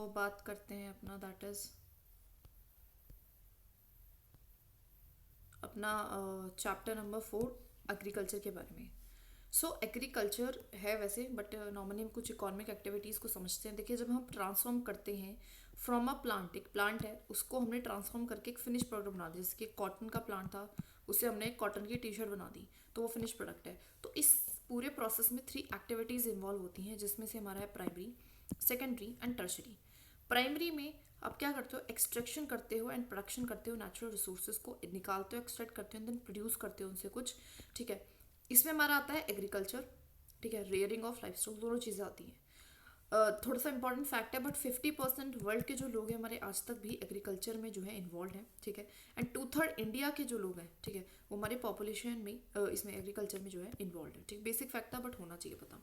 बात करते हैं अपना दैट इज़ अपना चैप्टर नंबर 4 एग्रीकल्चर के बारे में। एग्रीकल्चर है वैसे, बट नॉर्मली हम कुछ इकोनॉमिक एक्टिविटीज़ को समझते हैं। देखिए, जब हम ट्रांसफॉर्म करते हैं फ्रॉम अ प्लांट, एक प्लांट है उसको हमने ट्रांसफॉर्म करके एक फिनिश प्रोडक्ट बना दिया। जैसे कि कॉटन का प्लांट था, उससे हमने एक कॉटन की टी शर्ट बना दी, तो वो फिनिश प्रोडक्ट है। तो इस पूरे प्रोसेस में 3 एक्टिविटीज़ इन्वॉल्व होती हैं, जिसमें से हमारा है primary, secondary and tertiary. Primary में आप क्या करते हो, एक्सट्रैक्शन करते हो एंड प्रोडक्शन करते हो, नेचुरल रिसोर्सेज को निकालते हो, एक्सट्रैक्ट करते हो, देन प्रोड्यूस करते हो उनसे कुछ। ठीक है, इसमें हमारा आता है एग्रीकल्चर। ठीक है, रेयरिंग ऑफ लाइफ स्टॉक, दोनों चीज़ें आती हैं। थोड़ा सा इंपॉर्टेंट फैक्ट है, बट 50% वर्ल्ड के जो लोग हैं हमारे आज तक भी एग्रीकल्चर में जो है इन्वॉल्व हैं। ठीक है, एंड 2/3 इंडिया के जो लोग हैं, ठीक है, वो हमारे पॉपुलेशन में इसमें एग्रीकल्चर में जो है इन्वॉल्व है। ठीक, बेसिक फैक्ट था बट होना चाहिए पता।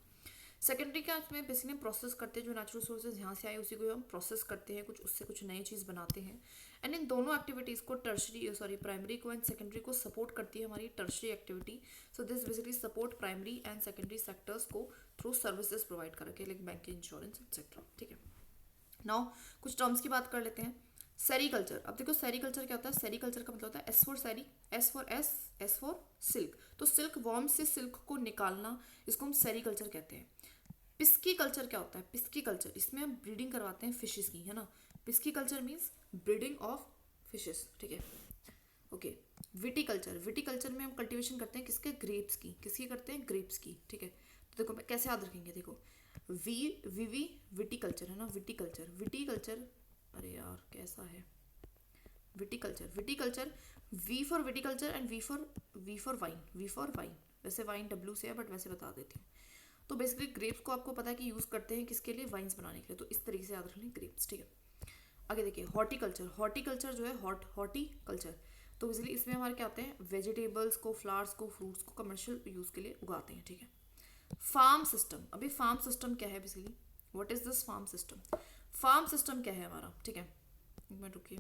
सेकेंडरी का इसमें बेसिकली प्रोसेस करते हैं, जो नेचुरल सोर्सेज यहाँ से आए उसी को हम प्रोसेस करते हैं, कुछ उससे कुछ नई चीज़ बनाते हैं। एंड इन दोनों एक्टिविटीज़ को प्राइमरी को एंड सेकेंडरी को सपोर्ट करती है हमारी tertiary activity. So this basically support primary and secondary sectors को थ्रू सर्विसेज प्रोवाइड करके, लाइक बैंकिंग, इंश्योरेंस एक्सेट्रा। ठीक है, नाउ कुछ टर्म्स की बात कर लेते हैं। सेरीकल्चर, अब देखो सेरीकल्चर क्या होता है। सेरीकल्चर का मतलब होता है S for seri, S for silk. तो सिल्क वॉर्म से सिल्क को निकालना, इसको हम सेरीकल्चर कहते हैं। पिस्की कल्चर क्या होता है, पिस्की कल्चर इसमें हम ब्रीडिंग करवाते हैं फिशेस की, है ना। Pisciculture means breeding of fishes. ठीक है, ओके। विटीकल्चर, विटीकल्चर में हम कल्टीवेशन करते हैं किसके, ग्रेप्स की। किसकी करते हैं, ग्रेप्स की। ठीक है, तो देखो कैसे याद रखेंगे, देखो वी विटीकल्चर है ना, विटीकल्चर, विटीकल्चर, अरे यार कैसा है, viticulture, viticulture, V for viticulture and V for wine, V for wine. वैसे वाइन डब्ल्यू से है, बट वैसे बता देती हूँ। तो बेसिकली ग्रेप्स को आपको पता है कि यूज़ करते हैं किसके लिए, वाइन्स बनाने के लिए। तो इस तरीके से याद रख लें ग्रेप्स। ठीक है, आगे देखिए हॉर्टिकल्चर, हॉर्टिकल्चर जो है हॉर्टिकल्चर, तो बेसिकली इसमें हमारे क्या आते हैं, वेजिटेबल्स को, फ्लावर्स को, फ्रूट्स को कमर्शियल यूज़ के लिए उगाते हैं। ठीक है, फार्म सिस्टम, अभी फार्म सिस्टम क्या है basically, what is this farm system. Farm system क्या है हमारा, ठीक है, एक मिनट रुकिए।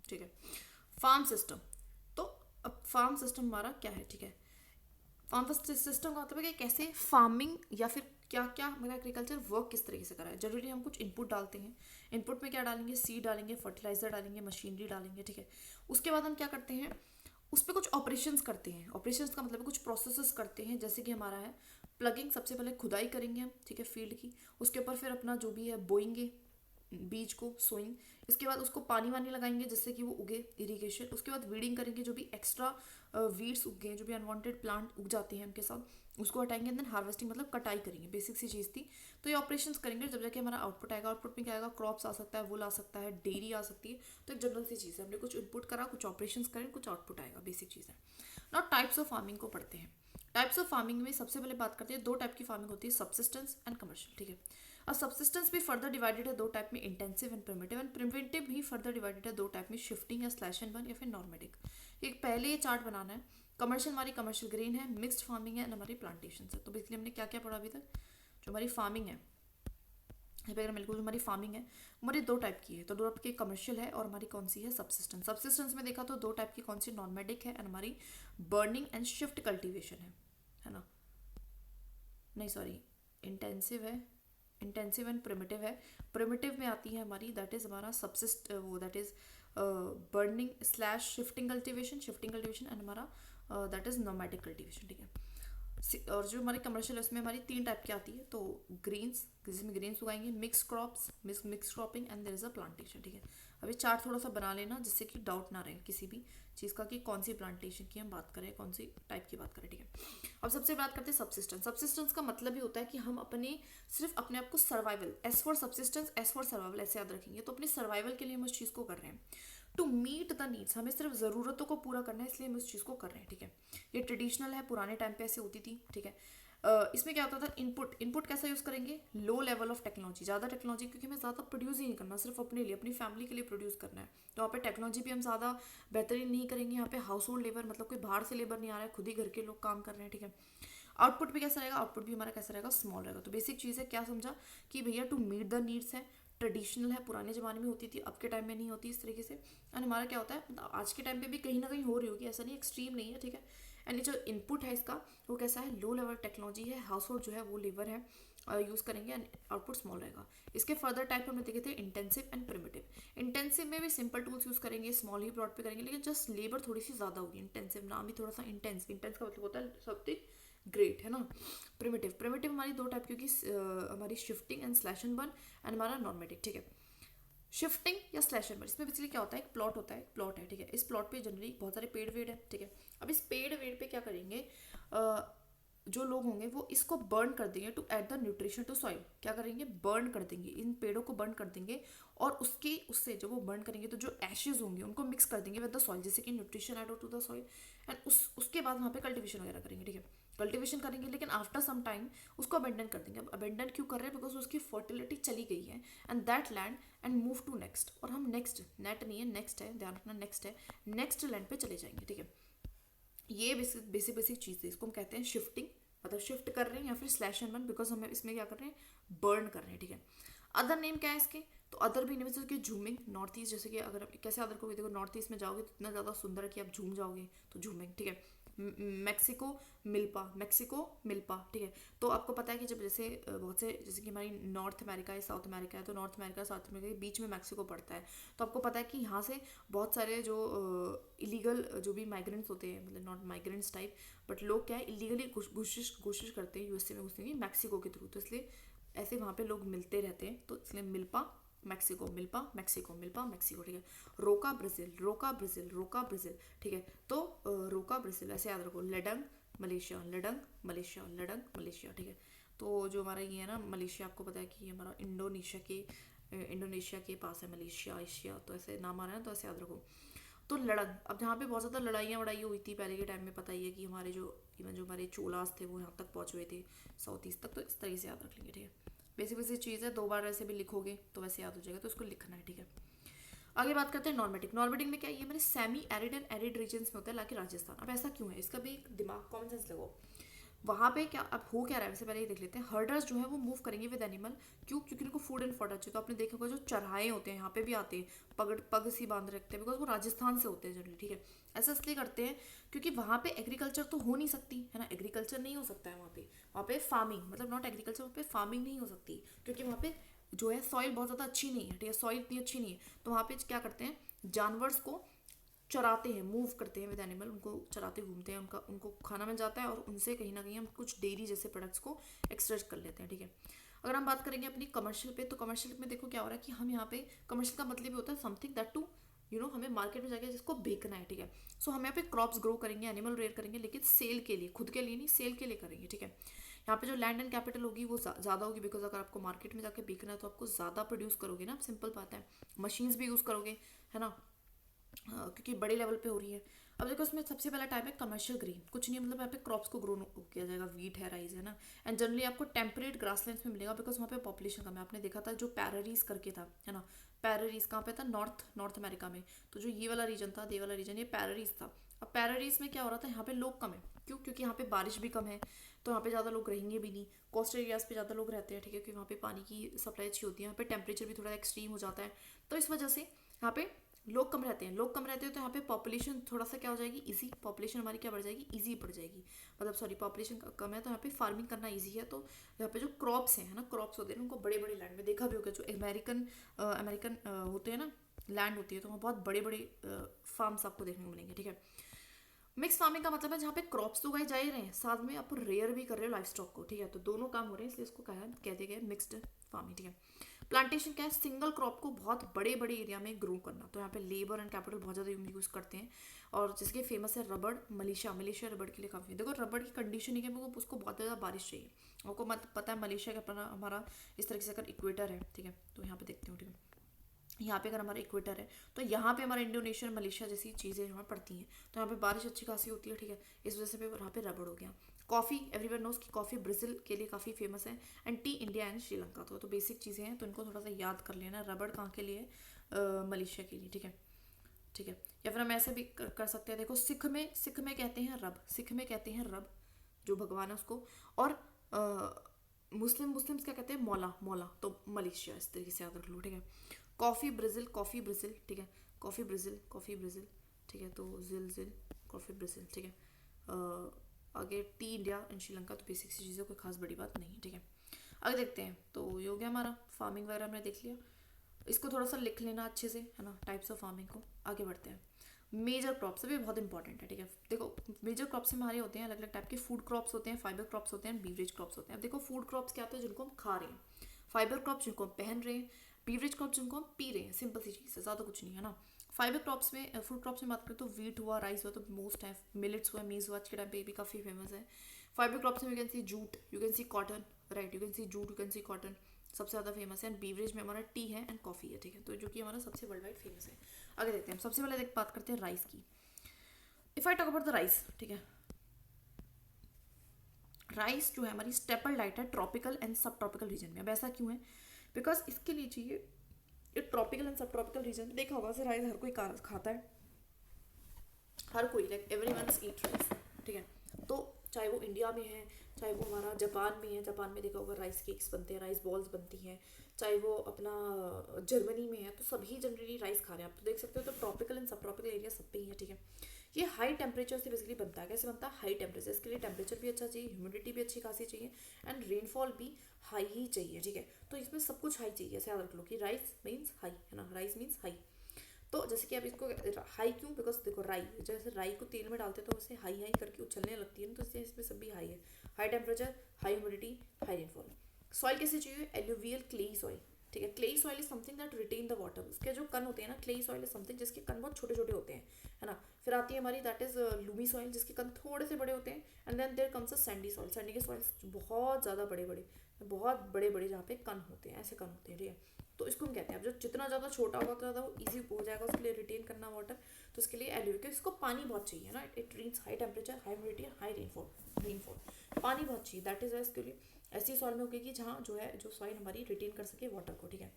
ठीक है, फार्म सिस्टम, तो अब फार्म सिस्टम हमारा क्या है, ठीक है। फार्म सिस्टम का मतलब है कि कैसे फार्मिंग या फिर क्या क्या मेरा एग्रीकल्चर वर्क किस तरीके से करा है। जनरली हम कुछ इनपुट डालते हैं, इनपुट में क्या डालेंगे, सीड डालेंगे, फर्टिलाइजर डालेंगे, मशीनरी डालेंगे। ठीक है, उसके बाद हम क्या करते हैं, उस पर कुछ ऑपरेशंस करते हैं। ऑपरेशंस का मतलब कुछ प्रोसेसेस करते हैं, जैसे कि हमारा है प्लगिंग, सबसे पहले खुदाई करेंगे हम, ठीक है, फील्ड की। उसके ऊपर फिर अपना जो भी है बोएंगे बीज को, सोइंग। इसके बाद उसको पानी वानी लगाएंगे जिससे कि वो उगे, इरिगेशन। उसके बाद वीडिंग करेंगे, जो भी एक्स्ट्रा वीड्स उग गए, जो भी अनवांटेड प्लांट उग जाते हैं उनके साथ, उसको हटाएंगे। देन हार्वेस्टिंग मतलब कटाई करेंगे, बेसिक सी चीज़ थी। तो ये ऑपरेशंस करेंगे, जब जाके हमारा आउटपुट आएगा। आउटपुट में क्या आएगा, क्रॉप्स आ सकता है, वुल आ सकता है, डेयरी आ सकती है। तो एक जनरल सी चीज़ है, हमने कुछ इनपुट करा, कुछ ऑपरेशंस करें, कुछ आउटपुट आएगा, बेसिक चीज़ है। नाउ टाइप्स ऑफ फार्मिंग को पढ़ते हैं। टाइप्स ऑफ फार्मिंग में सबसे पहले बात करते हैं, 2 टाइप की फार्मिंग होती है, सबसिस्टेंस एंड कमर्शियल। ठीक है, और सबसिस्टेंस भी फर्दर डिवाइडेड है 2 टाइप में, intensive and primitive. And primitive भी फर्दर डिवाइडेड है 2 टाइप में, शिफ्टिंग या स्लैश एंड बर्न या फिर नॉर्मेटिक। एक पहले ये चार्ट बनाना है। कमर्शियल, हमारी कमर्शियल ग्रेन है, मिक्स्ड फार्मिंग है, एंड हमारी प्लांटेशन है। तो बेसिकली हमने क्या क्या पढ़ा अभी तक, जो हमारी फार्मिंग है, अगर मेरे को जो हमारी फार्मिंग है हमारी 2 टाइप की है। तो 2 टाइप की कमर्शियल है, और हमारी कौन सी है, सबसिस्टेंस। सबसिस्टेंस में देखा तो 2 टाइप की, कौन सी, नॉर्मेटिक है, एंड हमारी बर्निंग एंड शिफ्ट कल्टीवेशन है ना, नहीं सॉरी, इंटेंसिव है, इंटेंसिव एंड प्रिमिटिव है। प्रिमिटिव में आती है हमारी, दैट इज हमारा सबसिस्ट वो, that is burning slash shifting cultivation, and हमारा दैट इज नोमैटिक कल्टीवेशन। ठीक है, और जो हमारे कमर्शियल है उसमें हमारी 3 टाइप की आती है। तो ग्रीन्स, जिसमें ग्रीन्स उगाएंगे, mix crops, mix cropping, and there is a plantation. ठीक है, अभी चार्ट थोड़ा सा बना लेना, जिससे कि डाउट ना रहे किसी भी चीज़ का कि कौन सी प्लांटेशन की हम बात करें, कौन सी टाइप की बात करें। ठीक है, अब सबसे बात करते हैं सबसिस्टेंस। सबसिस्टेंस का मतलब ही होता है कि हम अपने सिर्फ अपने आप को survival, S for subsistence, S for survival, ऐसे याद रखेंगे। तो अपने सर्वाइवल के लिए हम उस चीज़ को कर रहे हैं, टू मीट द नीड्स, हमें सिर्फ ज़रूरतों को पूरा करना है, इसलिए हम उस चीज़ को कर रहे हैं। ठीक है, ये ट्रेडिशनल है, पुराने टाइम पे ऐसे होती थी। ठीक है, इसमें क्या होता था, इनपुट कैसा यूज़ करेंगे, लो लेवल ऑफ टेक्नोलॉजी, ज़्यादा टेक्नोलॉजी, क्योंकि हमें ज़्यादा प्रोड्यूस ही नहीं करना, सिर्फ अपने लिए, अपनी फैमिली के लिए प्रोड्यूस करना है। तो वहाँ पे टेक्नोलॉजी भी हम ज़्यादा बेहतरीन नहीं करेंगे। यहाँ पे हाउस होल्ड लेबर, मतलब कोई बाहर से लेबर नहीं आ रहा है, खुद ही घर के लोग काम कर रहे हैं। ठीक है, आउटपुट भी कैसा रहेगा, आउटपुट भी हमारा कैसा रहेगा, स्मॉल रहेगा। तो बेसिक चीज़ है, क्या समझा कि भैया टू मीट द नीड्स है, ट्रेडिशनल है, पुराने ज़माने में होती थी, अब के टाइम में नहीं होती इस तरीके से। एंड हमारा क्या होता है, मतलब आज के टाइम पे भी कहीं ना कहीं हो रही होगी, ऐसा नहीं, एक्सट्रीम नहीं है। ठीक है, एंड ये जो इनपुट है इसका वो कैसा है, लो लेवल टेक्नोलॉजी है, हाउस होल्ड जो है वो लेबर है यूज़ करेंगे एंड आउटपुट स्मॉल रहेगा। इसके फर्दर टाइप हमने देखे थे इंटेंसिव एंड प्रिमिटिव। इंटेंसिव में भी सिंपल टूल्स यूज़ करेंगे, स्मॉल ही प्लॉट पे करेंगे, लेकिन जस्ट लेबर थोड़ी सी ज़्यादा होगी। इंटेंसिव नाम ही थोड़ा सा इंटेंस का मतलब होता है समथिंग ग्रेट, है ना। प्रिमिटिव हमारी दो टाइप की होगी, हमारी shifting and slash and burn, and हमारा नॉर्मेटिक, ठीक है। शिफ्टिंग या स्लैश एंड बर्न, इसमें बेसिकली क्या होता है, एक प्लॉट होता है, एक प्लॉट है, ठीक है। इस प्लॉट पे जनरली बहुत सारे पेड़ वेड़ है, ठीक है। अब इस पेड़ वेड़ पे क्या करेंगे, जो लोग होंगे वो इसको बर्न कर देंगे to add the nutrition to soil. क्या करेंगे, बर्न कर देंगे, इन पेड़ों को बर्न कर देंगे, और उससे जब वो बर्न करेंगे तो जो एशेज होंगे उनको मिक्स कर देंगे विद द सॉइल, जैसे कि न्यूट्रिशन ऐड हो टू द सॉइल, एंड उसके बाद वहाँ पे कल्टिवेशन वगैरह करेंगे, ठीक है। कल्टिवेशन करेंगे, लेकिन आफ्टर सम टाइम उसको अबेंडन कर देंगे। अब अबेंडन क्यों कर रहे हैं, बिकॉज उसकी फर्टिलिटी चली गई है and that land and move to next, और हम नेक्स्ट, नेट नहीं है, नेक्स्ट है, ध्यान रखना, नेक्स्ट है, नेक्स्ट लैंड पे चले जाएंगे, ठीक है। ये बेसिक चीज़ है, इसको हम कहते हैं शिफ्टिंग, मतलब शिफ्ट कर रहे हैं, या फिर स्लैश एंड बर्न, बिकॉज हमें इसमें क्या कर रहे हैं, बर्न कर रहे हैं, ठीक है। अदर नेम क्या है इसके, तो अदर भी नेम जैसे कि झूमिंग, नॉर्थ ईस्ट, जैसे कि अगर कैसे अदर को भी देखो, नॉर्थ ईस्ट में जाओगे तो इतना ज़्यादा सुंदर है कि आप झूम जाओगे, तो झूमिंग, ठीक है। मैक्सिको मिल्पा, ठीक है। तो आपको पता है कि जब जैसे बहुत से, जैसे कि हमारी नॉर्थ अमेरिका है, साउथ अमेरिका है, तो नॉर्थ अमेरिका साउथ अमेरिका के बीच में मैक्सिको पड़ता है। तो आपको पता है कि यहाँ से बहुत सारे जो इलीगल जो भी माइग्रेंट्स होते हैं, मतलब नॉट माइग्रेंट्स टाइप, बट लोग क्या है, इलीगली कोशिश करते हैं यूएसए में घुसने की मैक्सिको के थ्रू, तो इसलिए ऐसे वहाँ पे लोग मिलते रहते हैं, तो इसलिए मिल्पा मैक्सिको, ठीक है। रोका ब्राज़ील, ठीक है। तो रोका ब्राज़ील ऐसे याद रखो। लडंग मलेशिया, ठीक है। तो जो हमारा ये है ना मलेशिया, आपको पता है कि हमारा इंडोनेशिया के पास है मलेशिया, एशिया, तो ऐसे नाम आ रहा है, तो ऐसे याद रखो। तो लड़ंग, अब जहाँ पे बहुत ज़्यादा लड़ाइयाँ हुई थी पहले के टाइम में, पता ही है कि हमारे जो इवन जो हमारे चोलास थे वो यहाँ तक पहुँच हुए थे, साउथ ईस्ट तक, तो इस तरीके से याद रख लेंगे, ठीक है। बेसिक चीज़ है, 2 बार ऐसे भी लिखोगे तो वैसे याद हो जाएगा, तो इसको लिखना है, ठीक है। आगे बात करते हैं नॉर्मेटिक में क्या है, ये हमारे semi arid and arid regions में होता है, लाकि राजस्थान। अब ऐसा क्यों है, इसका भी एक दिमाग कॉमन सेंस लगो। वहाँ पे क्या अब हो क्या रहा है, वैसे पहले ये देख लेते हैं। हर्डर्स जो है वो मूव करेंगे विद एनिमल, क्योंकि उनको फूड एंड फॉडर चाहिए। तो आपने देखा होगा जो चरहाए होते हैं यहाँ पे भी आते हैं, पग सी बांध रखते हैं, बिकॉज वो राजस्थान से होते हैं जनरली, ठीक है। ऐसा इसलिए करते हैं क्योंकि वहाँ पे एग्रीकल्चर तो हो नहीं सकती है ना, एग्रीकल्चर नहीं हो सकता है वहाँ पे फार्मिंग, मतलब नॉट एग्रीकल्चर, वहाँ पे फार्मिंग नहीं हो सकती, क्योंकि वहाँ पे जो है सॉइल बहुत ज़्यादा अच्छी नहीं है, ठीक है, सॉइल इतनी अच्छी नहीं है। तो वहाँ पे क्या करते हैं, जानवर्स को चराते हैं, मूव करते हैं विद एनिमल, उनको चराते घूमते हैं, उनको खाना मिल जाता है, और उनसे कहीं ना कहीं हम कुछ डेयरी जैसे प्रोडक्ट्स को एक्सट्रैक्ट कर लेते हैं, ठीक है। अगर हम बात करेंगे अपनी कमर्शियल पे, तो कमर्शियल में देखो क्या हो रहा है कि हम यहाँ पे, कमर्शियल का मतलब भी होता है समथिंग दैट टू हमें मार्केट में जाके जिसको बेचना है, ठीक है। सो हम यहाँ पे क्रॉप्स ग्रो करेंगे, एनिमल रेयर करेंगे, लेकिन सेल के लिए, खुद के लिए नहीं, सेल के लिए करेंगे, ठीक है। यहाँ पे जो लैंड एंड कैपिटल होगी वो ज़्यादा होगी, बिकॉज अगर आपको मार्केट में जाके बेचना है तो आपको ज़्यादा प्रोड्यूस करोगे ना, सिंपल बात है। मशीन्स भी यूज़ करोगे, है ना, क्योंकि बड़े लेवल पे हो रही है। अब देखो इसमें सबसे पहला टाइप है कमर्शियल ग्रीन, कुछ नहीं, मतलब यहाँ पे क्रॉप्स को ग्रो किया जाएगा, वीट है, राइस है ना, एंड जनरली आपको टेम्परेट ग्रासलैंड्स में मिलेगा, बिकॉज वहाँ पे पॉपुलेशन कम है। आपने देखा था जो पैरारीज करके था, है ना, पैरारीज कहाँ पे था, नॉर्थ अमेरिका में। तो जो ये वाला रीजन था, ये वाला रीजन, ये पैरारीज था। अब पैरारीज में क्या हो रहा था, यहाँ पे लोग कम है, क्योंकि यहाँ पे बारिश भी कम है, तो यहाँ पे ज़्यादा लोग रहेंगे भी नहीं। कोस्टल एरियाज पे ज़्यादा लोग रहते हैं, ठीक है, क्योंकि वहाँ पे पानी की सप्लाई अच्छी होती है, यहाँ पे टेम्परेचर भी थोड़ा एक्सट्रीम हो जाता है, तो इस वजह से यहाँ पे लोग कम रहते हैं, तो यहाँ पे पॉपुलेशन थोड़ा सा क्या हो जाएगी, इजी, पॉपुलेशन हमारी क्या बढ़ जाएगी, इजी बढ़ जाएगी, मतलब सॉरी, पॉपुलेशन कम है तो यहाँ पे फार्मिंग करना इजी है। तो यहाँ पे जो क्रॉप्स हैं, है ना, क्रॉप्स होते हैं उनको बड़े बड़े लैंड में देखा भी होगा, जो अमेरिकन होते हैं ना, लैंड होती है, तो वहाँ बहुत बड़े बड़े फार्म्स आपको देखने को मिलेंगे, ठीक है। मिक्स फार्मिंग का मतलब है जहाँ पे क्रॉप्स तो उगाए जा ही रहे हैं, साथ में आप रेयर भी कर रहे हो लाइफ स्टॉक को, ठीक है, तो दोनों काम हो रहे हैं, इसलिए इसको कहते गए मिक्स्ड फार्मिंग, ठीक है। प्लांटेशन क्या है, सिंगल क्रॉप को बहुत बड़े बड़े एरिया में ग्रो करना, तो यहाँ पे लेबर एंड कैपिटल बहुत ज़्यादा यूज़ करते हैं। और जिसके फेमस है रबड़, मलेशिया रबड़ के लिए काफ़ी, देखो रबड़ की कंडीशन ही है, उसको बहुत ज़्यादा बारिश चाहिए। आपको पता है मलेशिया का अपना हमारा इस तरीके से अगर इक्वेटर है, ठीक है, तो यहाँ पे देखते हो, ठीक है, यहाँ पे अगर हमारा इक्वेटर है तो यहाँ पे हमारा इंडोनेशिया मलेशिया जैसी चीज़ें यहाँ पड़ती हैं, तो यहाँ पे बारिश अच्छी खासी होती है, ठीक है, इस वजह से यहाँ पे रबड़ हो गया। कॉफ़ी, एवरीवन नोज कि कॉफ़ी ब्राज़ील के लिए काफ़ी फेमस है, and T India and Sri Lanka, तो बेसिक चीज़ें हैं, तो इनको थोड़ा सा याद कर लेना। रबड़ कहाँ के लिए, मलेशिया के लिए, ठीक है, ठीक है। या फिर हम ऐसे भी कर सकते हैं, देखो सिख में कहते हैं रब, जो भगवान है उसको, और मुस्लिम्स क्या कहते हैं, मौला, तो मलेशिया, इस तरीके से याद रख लो, ठीक है। कॉफ़ी ब्राज़ील, ठीक है, कॉफ़ी ब्राज़ील, ठीक है, तो जिल कॉफ़ी ब्राज़ील, ठीक है। आगे टी इंडिया एंड श्रीलंका, तो बेसिक सी चीज़ें कोई खास बड़ी बात नहीं है, ठीक है। आगे देखते हैं। तो ये हो गया हमारा फार्मिंग वगैरह हमने देख लिया, इसको थोड़ा सा लिख लेना अच्छे से, है ना, टाइप्स ऑफ फार्मिंग को। आगे बढ़ते हैं। मेजर क्रॉप्स भी बहुत इंपॉर्टेंट है, ठीक है। देखो मेजर क्रॉप्स हमारे होते हैं अलग अलग टाइप के, फूड क्रॉप्स होते हैं, फाइबर क्रॉप्स होते हैं, बीवरेज क्रॉप्स होते हैं। अब देखो फूड क्रॉप्स क्या होते हैं, जिनको हम खा रहे हैं, फाइबर क्रॉप्स जिनको हम पहन रहे हैं, बीवरेज क्रॉप्स जिनको हम पी रहे हैं, सिंपल सी चीज़ है, ज़्यादा कुछ नहीं है ना। फाइबर क्रॉप्स में, फूड क्रॉप्स में बात करें तो वीट हुआ, राइस हुआ तो मोस्ट है, मिलेट्स हुआ, मीज हुआ, आज के टाइम पे भी काफ़ी फेमस है। फाइबर क्रॉप्स में you can see jute, you can see cotton, right, you can see jute, you can see cotton, सबसे ज़्यादा फेमस है। एंड बीवरेज में हमारा टी है एंड कॉफ़ी है, ठीक है, तो जो कि हमारा सबसे वर्ल्ड वाइड फेमस है। आगे देखते हैं। सबसे पहले बात करते हैं राइस की। If I talk about the rice, ठीक है, राइस जो है हमारी स्टेपल डाइट है ट्रॉपिकल एंड सब ट्रॉपिकल रीजन में। अब ऐसा क्यों है, बिकॉज इसके लिए चाहिए, ये ट्रॉपिकल एंड सब ट्रॉपिकल रीजन में देखा होगा, राइस हर कोई खाता है, हर कोई, लाइक एवरीवन ईट राइस, ठीक है। तो चाहे वो इंडिया में है, चाहे वो हमारा जापान में है, जापान में देखा होगा राइस केक्स बनते हैं, राइस बॉल्स बनती हैं, चाहे वो अपना जर्मनी में है, तो सभी जनरली राइस खा रहे हैं आप, तो देख सकते हो। तो ट्रॉपिकल एंड सब ट्रॉपिकल एरिया सब पे ही है, ठीक है। ये हाई टेम्परेचर से बेसिकली बनता है। कैसे बनता है, हाई टेम्परेचर, इसके लिए टेम्परेचर भी अच्छा चाहिए, ह्यूमिडिटी भी अच्छी खासी चाहिए, एंड रेनफॉल भी हाई ही चाहिए, ठीक है। तो इसमें सब कुछ हाई चाहिए, ऐसे याद रख लो कि राइस मीन्स हाई, है ना, राइस मीन्स हाई। तो जैसे कि अब इसको हाई क्यों, बिकॉज देखो राई, जैसे राई को तेल में डालते हैं तो उसे हाई हाई करके उछलने लगती है, तो इसलिए इसमें सब भी हाई है, high temperature, high humidity, high rainfall. Soil कैसे चाहिए, एल्यूवियल क्लेई सॉइल, ठीक है। Clayey soil is something that retain the water, उसके जो कण होते हैं ना, क्लेई सॉइल इज समथिंग जिसके कण बहुत छोटे छोटे होते हैं, है ना। फिर आती है हमारी दैट इज लूमी सॉइल, जिसके कण थोड़े से बड़े होते हैं। And then there comes a sandy soil, sandy के सॉइल्स बहुत ज़्यादा बड़े बड़े, बहुत बड़े बड़े, जहाँ पे कण होते हैं, ऐसे कण होते हैं, ठीक है। तो इसको हम कहते हैं, अब जो जितना ज़्यादा छोटा होगा उतना ज़्यादा वो ईजी हो जाएगा उसके लिए रिटेन करना वाटर, तो उसके लिए एल्यूवियल, क्योंकि इसको पानी बहुत चाहिए ना, it reads high temperature, high humidity, high rainfall, पानी बहुत चाहिए, दैट इज इसके लिए ऐसी सॉइल में उगेगी जहाँ जो है, जो सॉइल हमारी रिटेन कर सके वाटर को, ठीक है।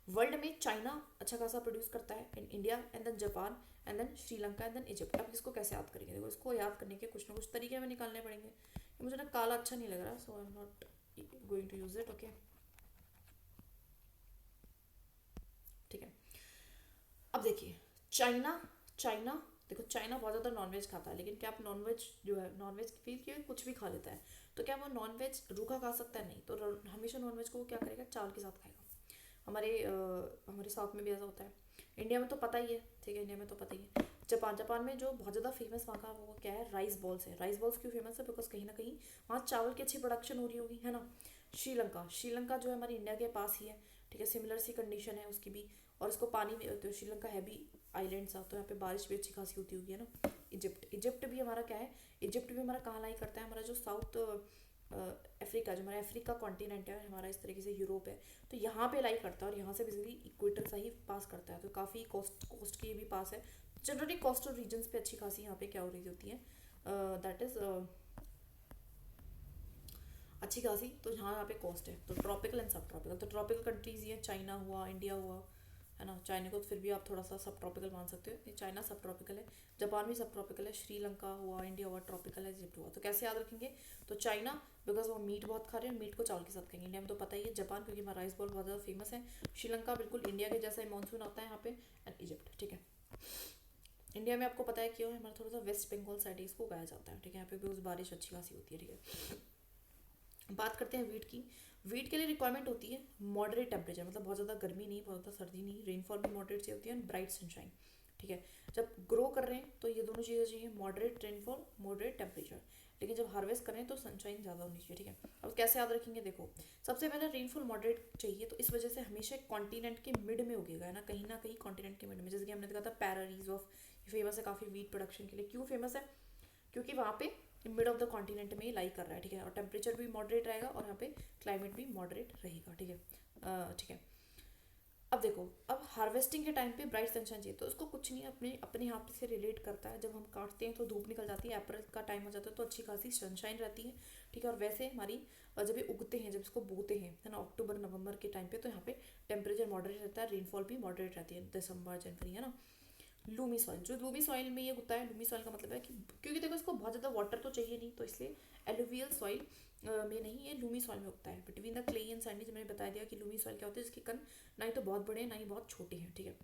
वर्ल्ड में चाइना अच्छा खासा प्रोड्यूस करता है, in India and then Japan and then Sri Lanka and then Egypt. अब इसको कैसे याद करेंगे, देखो इसको याद करने के कुछ ना कुछ तरीके हमें निकालने पड़ेंगे। मुझे ना काला अच्छा नहीं लग रहा, so I am not going to use it, okay, ठीक है। अब देखिए चाइना, चाइना देखो चाइना बहुत ज़्यादा नॉनवेज खाता है, लेकिन क्या आप नॉनवेज जो है, नॉनवेज फील किया, कुछ भी खा लेता है, तो क्या वो नॉनवेज रूखा खा सकता है, नहीं, तो हमेशा नॉनवेज को वो क्या करेगा, चावल के साथ खाएगा। हमारे साउथ में भी ऐसा होता है, इंडिया में तो पता ही है, ठीक है, इंडिया में तो पता ही है। जापान में जो बहुत ज़्यादा फेमस वहाँ का वो क्या है, राइस बॉल्स है। राइस बॉल्स क्यों फेमस है, बिकॉज कहीं ना कहीं वहाँ चावल की अच्छी प्रोडक्शन हो रही होगी, है ना। श्रीलंका जो है हमारी इंडिया के पास ही है, ठीक है, सिमिलर सी कंडीशन है उसकी भी, और इसको पानी में, तो श्रीलंका है भी आइलैंड सा, तो यहाँ पे बारिश भी अच्छी खासी होती होगी, है ना। इजिप्ट भी हमारा क्या है, इजिप्ट भी हमारा कहाँ लाई करता है, हमारा जो साउथ अफ्रीका, जो हमारा अफ्रीका कॉन्टिनेंट है हमारा, इस तरीके से यूरोप है, तो यहाँ पे लाई करता है, और यहाँ से बेसिकली इक्वेटर सा ही पास करता है, तो काफ़ी कोस्ट के भी पास है। जनरली कोस्टल रीजन्स पे अच्छी खासी यहाँ पे क्या हो रही होती है, दैट इज अच्छी खासी, तो यहाँ पे कोस्ट है, तो ट्रॉपिकल एंड सब ट्रॉपिकल, तो ट्रॉपिकल कंट्रीज ये चाइना हुआ, इंडिया हुआ, है ना। चाइना को तो फिर भी आप थोड़ा सा सब ट्रॉपिकल मान सकते हो, ये चाइना सब ट्रॉपिकल है, जापान भी सब ट्रॉपिकल है, श्रीलंका हुआ, इंडिया हुआ ट्रॉपिकल है, इजिप्ट हुआ। तो कैसे याद रखेंगे, तो चाइना बिकॉज वो मीट बहुत खा रहे हैं, मीट को चावल के साथ खाएंगे, इंडिया में तो पता ही है, जापान क्योंकि हमारा राइस बॉल बहुत ज़्यादा फेमस है, श्रीलंका बिल्कुल इंडिया के जैसा ही मानसून आता है यहाँ पे, एंड इजिप्ट, ठीक है। इंडिया में आपको पता है क्यों है, हमारा थोड़ा सा वेस्ट बंगाल साइड इसको उगाया जाता है, ठीक है, यहाँ पे भी उस बारिश अच्छी खासी होती है, ठीक है। बात करते हैं वीट की। वीट के लिए रिक्वायरमेंट होती है मॉडरेट टेम्परेचर, मतलब बहुत ज़्यादा गर्मी नहीं, बहुत ज़्यादा सर्दी नहीं, रेनफॉल भी मॉडरेट से होती है, एंड ब्राइट सनशाइन, ठीक है। जब ग्रो कर रहे हैं तो ये दोनों चीज़ें चाहिए, मॉडरेट रेनफॉल, मॉडरेट टेम्परेचर, लेकिन जब हार्वेस्ट करें तो सनशाइन ज़्यादा होनी चाहिए, ठीक है। अब कैसे याद रखेंगे, देखो सबसे पहले रेनफॉल मॉडरेट चाहिए, तो इस वजह से हमेशा कॉन्टिनेंट के मिड में उगेगा, है ना कहीं कॉन्टिनेंट के मिड में, जैसे कि हमने देखा था पैरारीज ऑफ, फेमस है काफ़ी वीट प्रोडक्शन के लिए। क्यों फेमस है, क्योंकि वहाँ पे मिड ऑफ द कॉन्टिनेंट में ही लाई कर रहा है, ठीक है, और टेम्परेचर भी मॉडरेट रहेगा, और यहाँ पे क्लाइमेट भी मॉडरेट रहेगा, ठीक है, ठीक है। अब देखो, अब हार्वेस्टिंग के टाइम पे ब्राइट सनशाइन चाहिए, तो उसको कुछ नहीं अपने अपने हाथ से रिलेट करता है, जब हम काटते हैं तो धूप निकल जाती है, अप्रैल का टाइम हो जाता है तो अच्छी खासी सनशाइन रहती है, ठीक है। और वैसे हमारी जब ये उगते हैं, जब इसको बोते हैं, है ना, अक्टूबर नवंबर के टाइम पे, तो यहाँ पे टेम्परेचर मॉडरेट रहता है, रेनफॉल भी मॉडरेट रहती है, दिसंबर जनवरी, है ना। लूमी सॉइल, जो लूमी सॉइल में ये होता है, लूमी सॉइल का मतलब है कि क्योंकि देखो इसको बहुत ज़्यादा वाटर तो चाहिए नहीं, तो इसलिए एलुवियल सॉइल में नहीं, ये लूमी सॉइल में उगता है, between the clay and Sandy. मैंने बता दिया कि लूमी सॉइल क्या होता है, जिसके कण ना ही तो बहुत बड़े हैं ना ही बहुत छोटे हैं, ठीक है।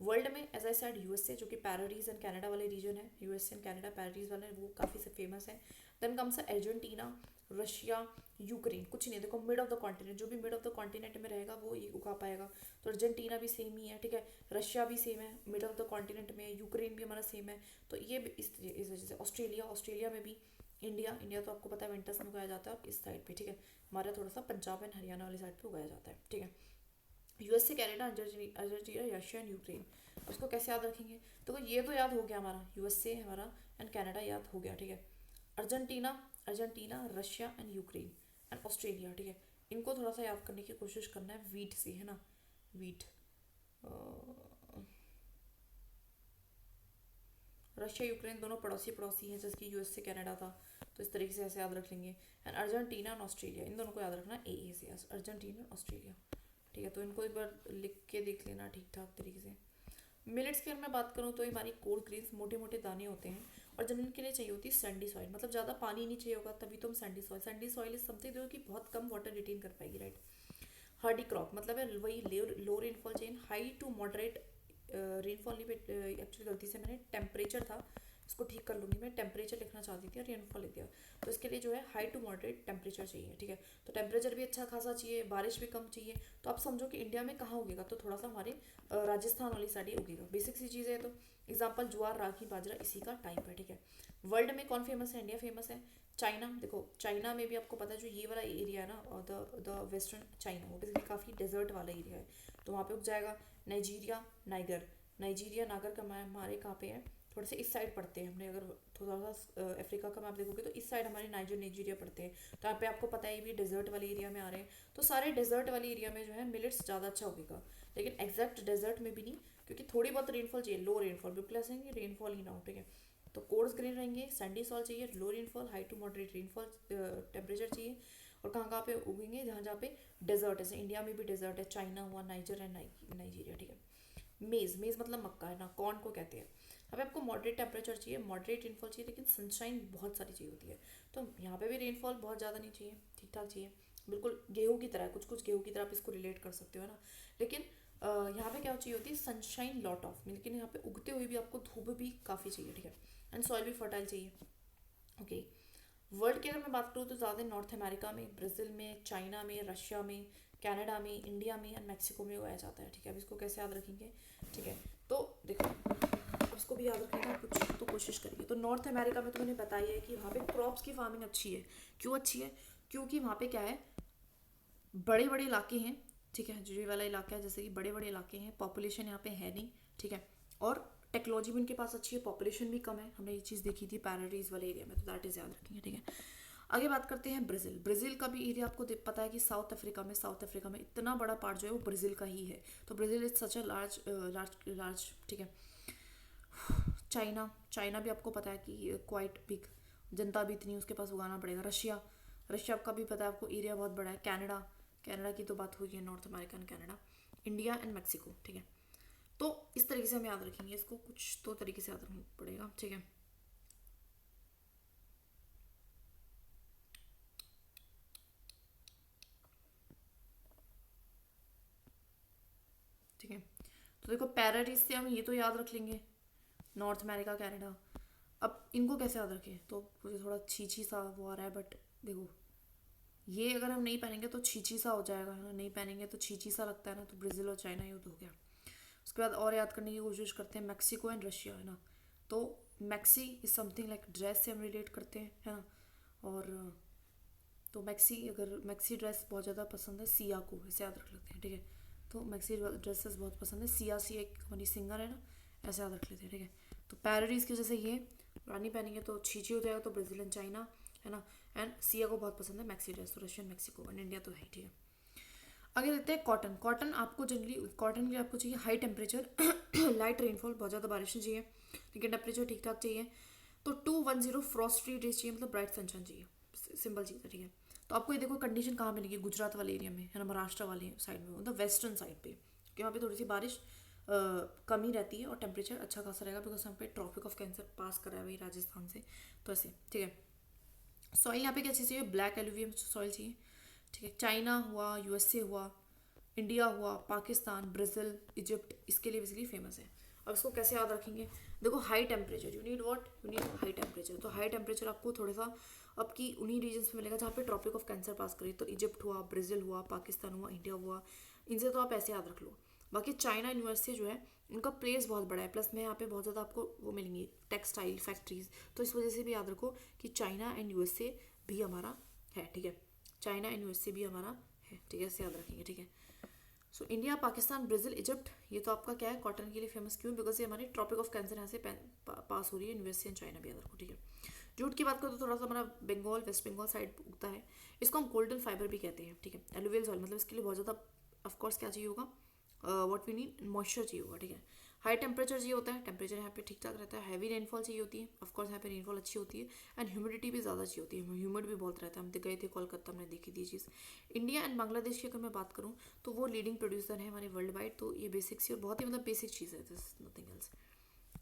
वर्ल्ड में एज आई सेड यूएसए जो कि पैराडीज एंड कनाडा वाले रीजन है, यूएसए एंड कनाडा पैराडीज वाले वो काफ़ी से फेमस है। Then comes Argentina, Russia, Ukraine. कुछ नहीं है, देखो मिड ऑफ द कॉन्टिनेंट, जो भी मिड ऑफ द कॉन्टिनेंट में रहेगा वो ये उगा पाएगा। तो अर्जेंटीना भी सेम ही है, ठीक है, रशिया भी सेम है, मिड ऑफ द कॉन्टिनेंट में, यूक्रेन भी हमारा सेम है। तो ये भी इस वजह से ऑस्ट्रेलिया, ऑस्ट्रेलिया में भी, इंडिया तो आपको पता है विंटर्स में उगाया जाता है इस साइड पे, ठीक है, हमारा थोड़ा सा पंजाब एंड हरियाणा वाली साइड पे उगाया जाता है, ठीक है। USA, Canada, Argentina, Russia and Ukraine. उसको कैसे याद रखेंगे? तो ये तो याद हो गया हमारा, यूएसए हमारा एंड कनाडा याद हो गया, ठीक है। Argentina, Russia and Ukraine and Australia, ठीक है। इनको थोड़ा सा याद करने की कोशिश करना है वीट से, है ना, वीट। रशिया यूक्रेन दोनों पड़ोसी पड़ोसी हैं, जैसे कि यूएसए कनाडा था, तो इस तरीके से ऐसे याद रख लेंगे। एंड अर्जेंटीना एंड ऑस्ट्रेलिया, इन दोनों को याद रखना ए से, अर्जेंटीना ऑस्ट्रेलिया, ठीक है। तो इनको एक बार लिख के देख लेना ठीक ठाक तरीके से। मिलेट्स की अगर मैं बात करूँ तो ये हमारी कोल्ड ग्रेन्स, मोटे मोटे दाने होते हैं, और जमीन के लिए चाहिए होती है सैंडी सॉइल, मतलब ज़्यादा पानी नहीं चाहिए होगा, तभी तो हम सैंडी सॉइल इज समथिंग जो कि बहुत कम वाटर रिटेन कर पाएगी, राइट। हार्डी क्रॉप मतलब है वही low rainfall chain, high to moderate rainfall नहीं, एक्चुअली गलती से मैंने टेम्परेचर था, इसको ठीक कर लूँगी, मैं टेम्परेचर लिखना चाहती थी और रेनफॉल लिख दिया। तो इसके लिए जो है हाई टू मॉडरेट टेम्परेचर चाहिए, ठीक है। तो टेम्परेचर भी अच्छा खासा चाहिए, बारिश भी कम चाहिए। तो आप समझो कि इंडिया में कहाँ उगेगा, तो थोड़ा सा हमारे राजस्थान वाली साइड ही उगेगा, बेसिक सी चीज़ है। तो एग्जाम्पल ज्वार, रागी, बाजरा इसी का टाइप है, ठीक है। वर्ल्ड में कौन फेमस है? इंडिया फेमस है। चाइना, देखो चाइना में भी आपको पता है जो ये वाला एरिया है ना, द वेस्टर्न चाइना, वो बेसिकली काफ़ी डेजर्ट वाला एरिया है, तो वहाँ पे उग जाएगा। नाइजीरिया, नागर का हमारे कहाँ पे है, थोड़े से इस साइड पड़ते हैं, हमने अगर थोड़ा सा अफ्रीका का मैप देखोगे तो इस साइड हमारे नाइजीरिया पड़ते हैं। तो यहाँ पे आपको पता है भी डेजर्ट वाले एरिया में आ रहे हैं, तो सारे डेजर्ट वाले एरिया में जो है मिलेट्स ज़्यादा अच्छा उगेगा, लेकिन एग्जैक्ट डेजर्ट में भी नहीं, क्योंकि थोड़ी बहुत रेनफॉल चाहिए, लो रेनफॉल, बिल्कुल ऐसे नहीं रेनफॉल ही ना हो, ठीक है। तो कोर्स ग्रेन रहेंगे, सैंडी सॉल चाहिए, low rainfall, high to moderate rainfall temperature चाहिए। और कहाँ कहाँ पे उगेंगे? जहाँ जहाँ पे डेजर्ट है, जैसे इंडिया में भी डेजर्ट है, चाइना हुआ, नाइजर एंड नाइजीरिया, ठीक है। मेज़ मतलब मक्का है ना, कॉर्न को कहते हैं। अब आपको मॉडरेट टेम्परेचर चाहिए, मॉडरेट रेनफॉल चाहिए, लेकिन सनशाइन बहुत सारी चाहिए होती है। तो यहाँ पे भी रेनफॉल बहुत ज़्यादा नहीं चाहिए, ठीक ठाक चाहिए, बिल्कुल गेहूँ की तरह, कुछ गेहूँ की तरह आप इसको रिलेट कर सकते हो ना। लेकिन यहाँ पे क्या चाहिए होती है? सनशाइन लॉट ऑफ, लेकिन यहाँ पे उगते हुए भी आपको धूप भी काफ़ी चाहिए, ठीक है। एंड सॉइल भी फर्टाइल चाहिए, ओके। वर्ल्ड की अगर मैं बात करूँ तो ज़्यादा नॉर्थ अमेरिका में, ब्राज़ील में, चाइना में, रशिया में, कनाडा में, इंडिया में एंड मैक्सिको में उगाया जाता है, ठीक है। अब इसको कैसे याद रखेंगे? ठीक है, तो देखो अब इसको भी याद रखने का कुछ तो कोशिश करिए। तो नॉर्थ अमेरिका में तो मैंने बताया है कि वहाँ पे क्रॉप्स की फार्मिंग अच्छी है। क्यों अच्छी है? क्योंकि वहाँ पे क्या है, बड़े बड़े इलाके हैं, ठीक है, जो ये वाला इलाका है, जैसे कि बड़े बड़े इलाके हैं, पॉपुलेशन यहाँ पे है नहीं, ठीक है। और टेक्नोलॉजी भी उनके पास अच्छी है, पॉपुलेशन भी कम है, हमने ये चीज़ देखी थी पैराडीज वाले एरिया में, तो दैट इज़ याद रखेंगे, ठीक है। आगे बात करते हैं ब्राज़ील का भी एरिया आपको पता है कि साउथ अफ्रीका में इतना बड़ा पार्ट जो है वो ब्राज़ील का ही है। तो Brazil is such a large, ठीक है। चाइना भी आपको पता है कि क्वाइट बिग, जनता भी इतनी, उसके पास उगाना पड़ेगा। रशिया का भी पता है आपको, एरिया बहुत बड़ा है। कनाडा की तो बात हुई है, north America and Canada, India and Mexico, ठीक है। तो इस तरीके से हम याद रखेंगे इसको, कुछ तो तरीके से याद रखना पड़ेगा, ठीक है। ठीक है, तो देखो पैराडीज से हम ये तो याद रख लेंगे, नॉर्थ अमेरिका, कनाडा। अब इनको कैसे याद रखें? तो मुझे थोड़ा छीछी सा वो आ रहा है, बट देखो ये अगर हम नहीं पहनेंगे तो छीछी सा हो जाएगा, है ना, नहीं पहनेंगे तो छीछी सा लगता है ना। तो ब्राज़ील और चाइना युद्ध हो गया। उसके बाद और याद करने की कोशिश करते हैं, मैक्सिको एंड रशिया, है ना। तो maxi is something like dress से हम रिलेट करते हैं, है ना। और तो मैक्सी ड्रेस बहुत ज़्यादा पसंद है सिया को, ऐसे याद रख लेते हैं, ठीक है। तो मैक्सी ड्रेसेस बहुत पसंद है, सी एक हमारी सिंगर है ना, ऐसे याद रख लेते हैं, ठीक है। तो पैराडीज की वजह से ये रानी पहनेंगे तो छीछी हो जाएगा, तो ब्राज़ील एंड चाइना, है ना। एंड सिया को बहुत पसंद है मैक्सी ड्रेस, तो रशियन, मैक्सिको एंड इंडिया तो है, ठीक है। आगे देखते हैं कॉटन आपको जनरली, कॉटन के लिए आपको चाहिए हाई टेम्परेचर, लाइट रेनफॉल, बहुत ज़्यादा बारिश नहीं चाहिए, लेकिन टेम्परेचर ठीक ठाक चाहिए। तो 210 फ्रॉस्ट फ्री डेज चाहिए, मतलब ब्राइट सनशाइन चाहिए, सिंपल चीज़ है, ठीक है। तो आपको ये देखो कंडीशन कहाँ मिलेगी, गुजरात वाले एरिया में, है ना, महाराष्ट्र वाले साइड में, मतलब वेस्टर्न साइड पे, क्योंकि वहाँ पे थोड़ी सी बारिश कम ही रहती है और टेम्परेचर अच्छा खासा रहेगा, बिकॉज यहाँ पे ट्रॉपिक ऑफ कैंसर पास कर रहा है वही राजस्थान से, तो ऐसे, ठीक है। सॉइल यहाँ पे क्या चीज़ चाहिए? ब्लैक एलुवियम सॉइल चाहिए, ठीक है। चाइना हुआ, यूएसए हुआ, इंडिया हुआ, पाकिस्तान, ब्राज़ील, इजिप्ट, इसके लिए बेसिकली फेमस है। अब इसको कैसे याद रखेंगे? देखो high temperature, you need what, you need high temperature. तो हाई टेम्परेचर आपको थोड़ा सा आपकी उन्हीं रीजन्स में मिलेगा जहाँ पे ट्रॉपिक ऑफ कैंसर पास करी। तो इजिप्ट हुआ, ब्राज़ील हुआ, पाकिस्तान हुआ, इंडिया हुआ, इनसे तो आप ऐसे याद रख लो। बाकी चाइना यूनिवर्सिटी जो है उनका प्लेस बहुत बड़ा है, प्लस में यहाँ पे बहुत ज़्यादा आपको वो मिलेंगी टेक्सटाइल फैक्ट्रीज, तो इस वजह से भी याद रखो कि चाइना एंड यूएसए भी हमारा है, ठीक है। चाइना एंड यूएसए भी हमारा है, ठीक है, ऐसे याद रखेंगे, ठीक है। So India, Pakistan, Brazil, Egypt, ये तो आपका क्या है, कॉटन के लिए फेमस। क्यों? बिकॉज ये हमारी ट्रॉपिक ऑफ कैंसर यहाँ से पास हो रही है। यूएसए एंड चाइना भी याद रखो, ठीक है। जूट की बात करो तो थोड़ा सा हमारा बंगाल, वेस्ट बंगाल साइड उगता है। इसको हम गोल्डन फाइबर भी कहते हैं, ठीक है। एलुवियल सॉइल, मतलब इसके लिए बहुत ज़्यादा ऑफकोर्स क्या चाहिए होगा, व्हाट वी नीड, मॉइस्चर चाहिए होगा, ठीक है। हाई टेम्परेचर चाहिए होता है, टेम्परेचर यहाँ पे ठीक ठाक रहता है। हैवी रेनफॉल चाहिए होती है, ऑफकोर्स यहाँ पे रेनफॉल अच्छी होती है। एंड ह्यूमिडिटी भी ज़्यादा चाहिए होती है, ह्यूमिड भी बहुत रहता है। हम गए थे कोलकाता, हमने देखी थी चीज़। इंडिया एंड बांग्लादेश की अगर मैं बात करूँ तो वो लीडिंग प्रोड्यूसर है हमारे वर्ल्ड वाइड। तो ये बेसिक सी और बहुत ही मतलब बेसिक चीज़ है, दिस नथिंग एल्स।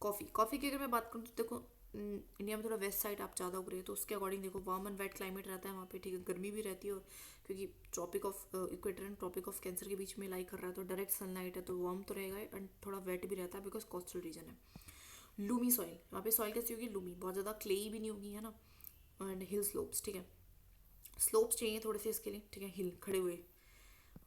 कॉफ़ी की अगर मैं बात करूँ तो देखो इंडिया में थोड़ा वेस्ट साइड आप ज़्यादा उग रहे हो, तो उसके अकॉर्डिंग देखो वार्म एंड वेट क्लाइमेट रहता है वहाँ पे, ठीक है। गर्मी भी रहती है, और क्योंकि tropic of equator and tropic of cancer के बीच में लाई कर रहा है, तो डायरेक्ट सनलाइट है, तो वार्म तो रहेगा एंड थोड़ा वेट भी रहता है, बिकॉज कोस्टल रीजन है। लूमी सॉइल, वहाँ पे सॉइल कैसी होगी, लूमी, बहुत ज़्यादा क्लेई भी नहीं होगी, है ना। एंड हिल स्लोप्स, ठीक है, स्लोप्स चाहिए थोड़े से इसके लिए, ठीक है, हिल खड़े हुए।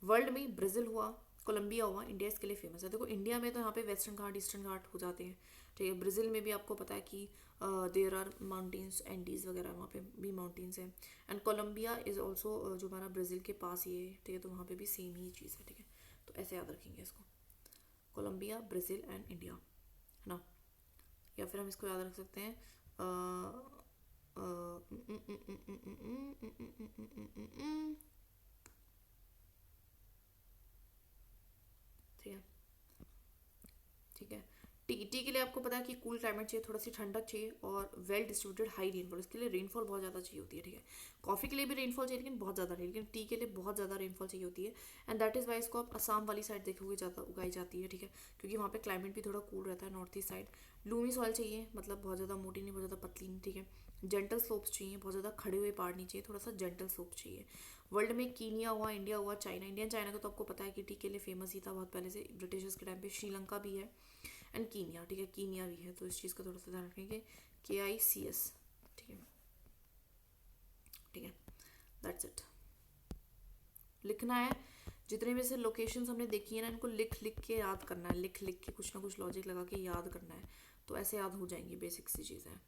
वर्ल्ड में ब्राज़ील हुआ, कोलंबिया हुआ, इंडिया इसके लिए फेमस है। देखो इंडिया में तो यहाँ पे वेस्टर्न घाट, ईस्टर्न घाट हो जाते हैं, ठीक है। ब्राज़ील में भी आपको पता है कि देर आर माउंटेन्स, एंडीज वगैरह, वहाँ पे भी माउंटेन्स हैं। एंड कोलंबिया इज़ ऑल्सो जो हमारा ब्राज़ील के पास ये है, ठीक है, तो वहाँ पे भी सेम ही चीज़ है, ठीक है। तो ऐसे याद रखेंगे इसको, कोलंबिया, ब्राज़ील एंड इंडिया, है ना। या फिर हम इसको याद रख सकते हैं ठीक है, ठीक है। टी के लिए आपको पता है कि कूल क्लाइमेट चाहिए, थोड़ा सी ठंडक चाहिए, और वेल डिस्ट्रीब्यूटेड हाई रेनफॉल, इसके लिए रेनफॉल बहुत ज़्यादा चाहिए होती है, ठीक है। कॉफ़ी के लिए भी रेनफॉल चाहिए, लेकिन बहुत ज़्यादा नहीं, लेकिन टी के लिए बहुत ज़्यादा रेनफॉल चाहिए होती है। एंड दैट इज़ वाई इसको आप असम वाली साइड देखोगे ज़्यादा उगाई जाती है, ठीक है, क्योंकि वहाँ पे क्लाइमेट भी थोड़ा कूल रहता है, north east side. Lumi soil चाहिए, मतलब बहुत ज़्यादा मोटी नहीं, बहुत ज़्यादा पतली नहीं, ठीक है। जेंटल स्लोप्स चाहिए, बहुत ज़्यादा खड़े हुए पहाड़ नहीं चाहिए, थोड़ा सा जेंटल स्लोप चाहिए। वर्ल्ड में कीनिया हुआ, इंडिया हुआ, चाइना, इंडिया चाइना का तो आपको पता है कि टी के लिए फेमस ही था बहुत पहले से, ब्रिटिशर्स के टाइम पे। श्रीलंका भी है एंड कीनिया, ठीक है, कीनिया भी है, तो इस चीज़ का थोड़ा सा ध्यान रखेंगे। KICS, ठीक है, ठीक है, दैट्स इट। लिखना है, जितने भी से लोकेशंस हमने देखी है ना, इनको लिख लिख के याद करना है, लिख लिख के कुछ ना कुछ लॉजिक लगा के याद करना है, तो ऐसे याद हो जाएंगी, बेसिक सी चीज़ें हैं।